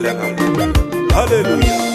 Hallelujah.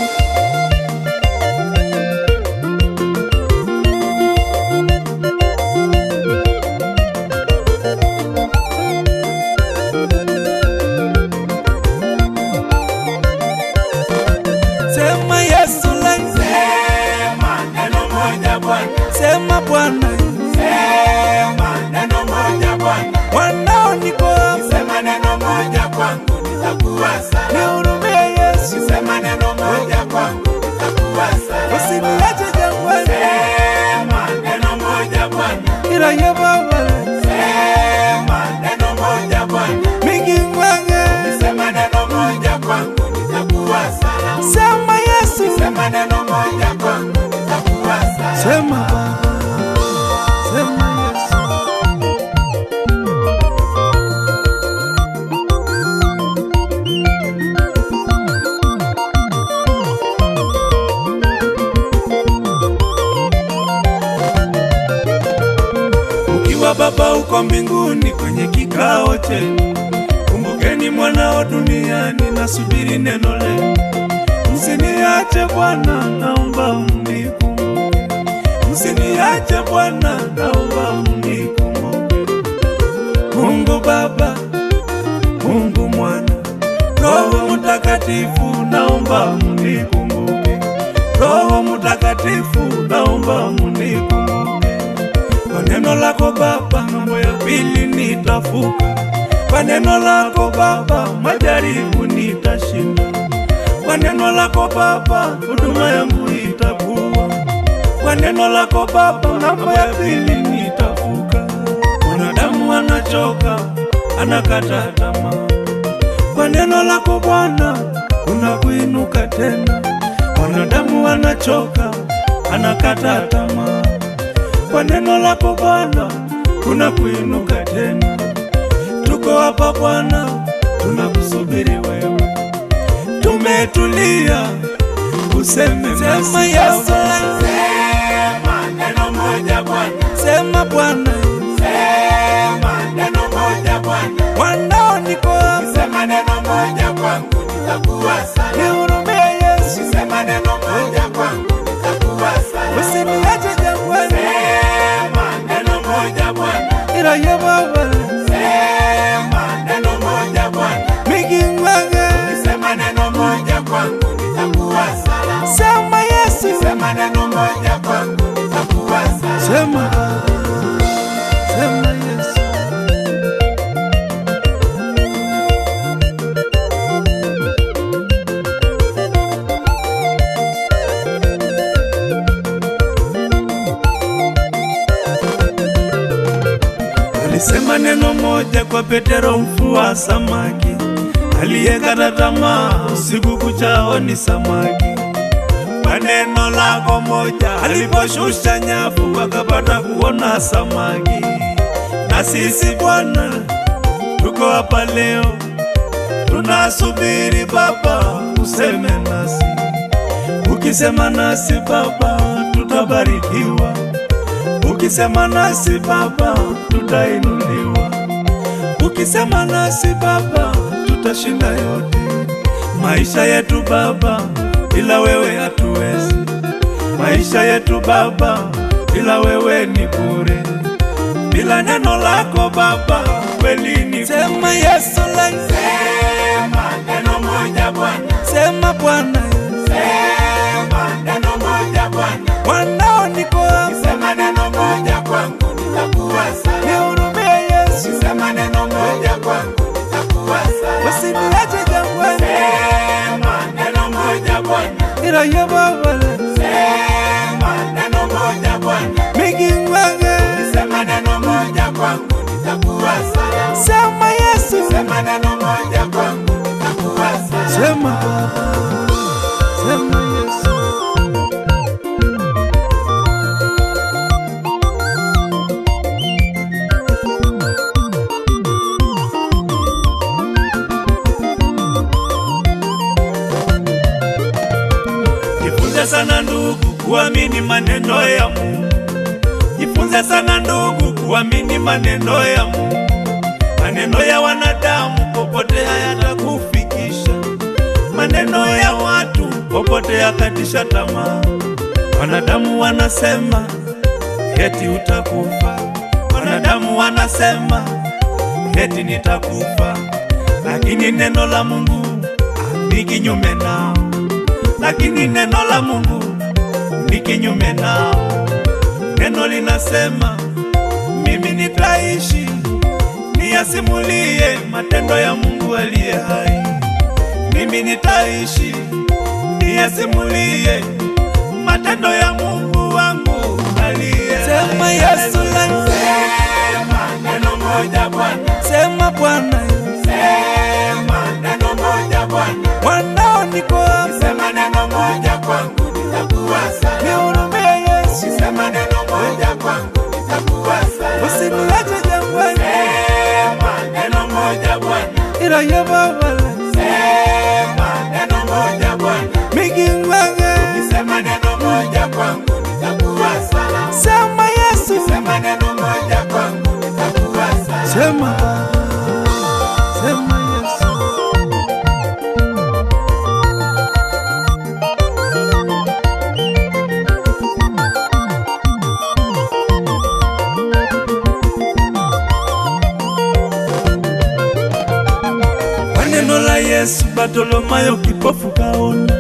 Sema Yesu lai, Sema neno moja Bwana. sema Bwana, Sema neno moja Bwana. wanao niko hapa, Sema neno moja kwangu nitakuwa salama. nihurumie Yesu, Sema neno moja kwangu nitakuwa salama. usiniache jangwani, Sema neno moja Bwana. ila ye Baba, Sema neno moja Bwana. mingi mwange, Sema neno moja kwangu nitakuwa salama. sema Yesu, Sema neno moja kwangu nitakuwa salama. sema Baba, sema Yesu. Ukiwa Baba uko mbinguni kwenye kikao chenu, kumbukeni mwanao duniani, nasubiri neno lenu. Msiniache Bwana, naomba mnikumbuke. Msiniache Bwana, naomba mnikumbuke. Mungu Baba, Mungu Mwana, Roho Mtakatifu, naomba mnikumbuke. Roho Mtakatifu, naomba mnikumbuke. Kwa neno lako Baba, mambo ya pili nitafuka. Kwa neno lako Baba, majaribu nitashinda. Kwa neno lako Baba, huduma yangu itakuwa. Kwa neno lako Baba, mambo ya pili nitafuka. Mwanadamu anachoka, anakata tamaa. Kwa neno lako Bwana, kuna kuinuka tena. Mwanadamu anachoka, anakata tamaa. Kwa neno lako Bwana, kuna kuinuka tena. Tuko hapa Bwana, tunakusubiri wewe. Tumetulia, useme Sema Yesu lai, sema neno moja Bwana. sema Bwana, Sema neno moja Bwana. wanao niko hapa, Sema neno moja kwangu nitakuwa salama. nihurumie Yesu, Sema neno moja kwangu nitakuwa salama. usiniache jangwani, Sema neno moja Bwana. ila ye Baba, Sema neno moja Bwana. mingi mwange, Sema neno moja kwangu nitakuwa salama. sema Yesu, Sema neno moja kwangu nitakuwa salama. sema Baba, sema Yesu. Alisema neno moja kwa Petero, mvua samaki, aliyekata tamaa usiku kuchao ni samaki. Kwa neno lako moja, aliposhusha nyavu wakapata kuona samaki. Na sisi Bwana, tuko hapa leo, tunasubiri Baba useme nasi. Ukisema nasi Baba, tutabarikiwa. Ukisema nasi Baba, tutainuliwa. Ukisema nasi Baba, tutashinda yote. Maisha yetu Baba, bila wewe hatuwezi. Maisha yetu Baba, bila wewe ni bure. Bila neno lako Baba, kweli ni sema Yesu lai, Sema neno moja Bwana. sema Bwana, Sema neno moja Bwana. wanao niko hapa, Sema neno moja kwangu nitakuwa salama. nihurumie Yesu, Sema neno moja kwangu nitakuwa salama. usiniache jangwani, Sema neno moja Bwana. ila ye Baba, Sema neno moja Bwana. mingi mwange, Sema neno moja kwangu nitakuwa salama. sema Yesu, Sema neno moja kwangu nitakuwa salama. sema Baba, sema Yesu. Jifunze sana ndugu kuamini maneno ya Mungu. Jifunze sana ndugu kuamini maneno ya Mungu. Maneno ya wanadamu popote hayatakufikisha. popote akatisha tamaa. Wanadamu wanasema eti utakufa, wanadamu wanasema eti nitakufa, lakini neno la Mungu ni kinyume nao, lakini neno la Mungu ni kinyume nao. Neno linasema mimi nitaishi, niyasimulie matendo ya Mungu aliye hai. Mimi nitaishi, niyasimulie matendo ya Mungu wangu aliye hai. Sema Yesu langu, sema neno moja Bwana, sema Bwana, sema neno moja Bwana, wanao niko hapa, sema neno moja kwangu nitakuwa salama. nihurumie Yesu, Sema neno moja kwangu nitakuwa salama. usiniache jangwani, Sema neno moja Bwana, ila ya Baba, sema neno moja Bwana, migingwange, sema neno moja kwangu nitakuwa salama. sema Yesu, Sema neno moja kwangu nitakuwa salama. sema Yesu. Kwa neno la Yesu Bartimayo kipofu kaona,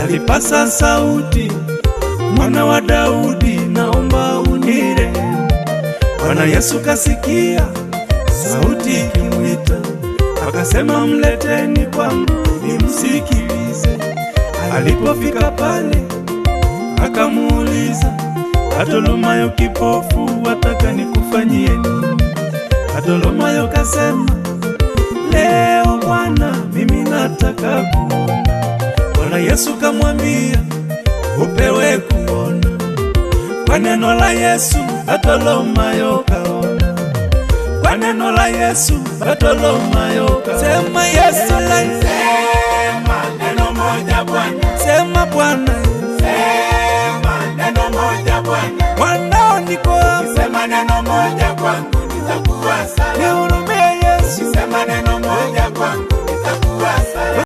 alipasa sauti, mwana wa Daudi, naomba unirehemu. Bwana Yesu kasikia sauti ikimwita, akasema mleteni kwangu nimsikilize. Alipofika pale akamuuliza, Bartimayo kipofu, wataka nikufanyie nini? Bartimayo kasema, leo Bwana, mimi nataka kuona. Bwana Yesu kamwambia, upewe kuona. Kwa neno la Yesu Bartimayo kaona, kwa neno la Yesu Bartimayo kaona. Sema Yesu langu,